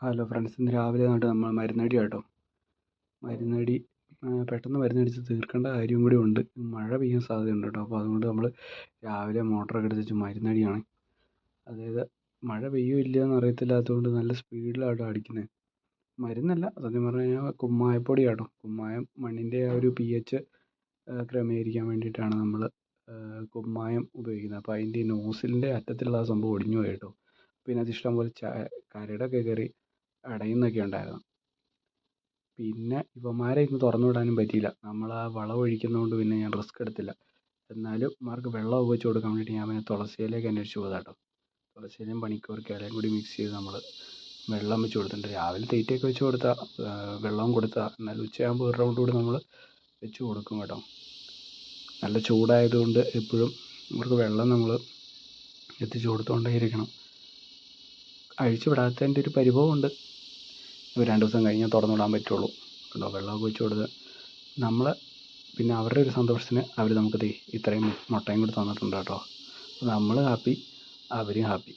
Hello friends, ഇന്ന് രാവിലെ തൊട്ട് നമ്മൾ മരുന്നടി കേട്ടോ. മരുന്നടി പെട്ടെന്ന് മരുന്നടിച്ച് തീർക്കേണ്ട കാര്യം കൂടി ഉണ്ട്. മഴ പെയ്യാൻ സാധ്യതയുണ്ട് കേട്ടോ. അപ്പോൾ അതുകൊണ്ട് നമ്മൾ രാവിലെ മോട്ടറൊക്കെ എടുത്ത് വെച്ച് മരുന്നടിയാണ്. അതായത് മഴ പെയ്യോ ഇല്ലയോ എന്ന് അറിയത്തില്ലാത്തതുകൊണ്ട് നല്ല സ്പീഡിലാട്ടോ അടിക്കുന്നത്. മരുന്നല്ല, സത്യം പറഞ്ഞു കഴിഞ്ഞാൽ കുമ്മായപ്പൊടി കേട്ടോ. കുമ്മായം മണ്ണിൻ്റെ ആ ഒരു pH ക്രമീകരിക്കാൻ വേണ്ടിയിട്ടാണ് നമ്മൾ കുമ്മായം ഉപയോഗിക്കുന്നത്. അപ്പോൾ അതിൻ്റെ ഈ നോസിലിൻ്റെ അറ്റത്തുള്ള ആ സംഭവം ഒടിഞ്ഞു പോയി കേട്ടോ. പിന്നെ അത് ഇഷ്ടംപോലെ കരടൊക്കെ കയറി അടയുന്നൊക്കെ ഉണ്ടായിരുന്നു. പിന്നെ ഇവന്മാരെ ഇന്ന് തുറന്നു വിടാനും പറ്റിയില്ല. നമ്മൾ ആ വളം ഒഴിക്കുന്നതുകൊണ്ട് പിന്നെ ഞാൻ റിസ്ക് എടുത്തില്ല. എന്നാലും ഇവന്മാർക്ക് വെള്ളമൊക്കെ വെച്ച് കൊടുക്കാൻ വേണ്ടിയിട്ട് ഞാൻ പിന്നെ തുളസി ഇലയൊക്കെ അന്വേഷിച്ച് പോയതാണ് കേട്ടോ. തുളസി ഇലയും പനിക്കൂർക്ക ഇലയും കൂടി മിക്സ് ചെയ്ത് നമ്മൾ വെള്ളം വെച്ച് കൊടുത്തിട്ടുണ്ട്. രാവിലെ തീറ്റയൊക്കെ വെച്ച് കൊടുത്താൽ വെള്ളവും കൊടുത്താൽ എന്നാലും ഉച്ചയാകുമ്പോൾ ഒരു റൗണ്ട് കൂടി നമ്മൾ വെച്ച് കൊടുക്കും കേട്ടോ. നല്ല ചൂടായതുകൊണ്ട് എപ്പോഴും ഇവർക്ക് വെള്ളം നമ്മൾ എത്തിച്ച് കൊടുത്തുകൊണ്ടേ ഇരിക്കണം. അഴിച്ചു വിടാത്തതിൻ്റെ ഒരു പരിഭവമുണ്ട്. ഒരു 2 ദിവസം കഴിഞ്ഞാൽ തുറന്നു വിടാൻ പറ്റുള്ളൂ കേട്ടോ. വെള്ളമൊക്കെ വെച്ച് കൊടുത്ത് നമ്മൾ പിന്നെ അവരുടെ ഒരു സന്തോഷത്തിന് അവർ നമുക്ക് ഇത്രയും മുട്ടയും കൂടി തന്നിട്ടുണ്ട് കേട്ടോ. നമ്മൾ ഹാപ്പി, അവരും ഹാപ്പി.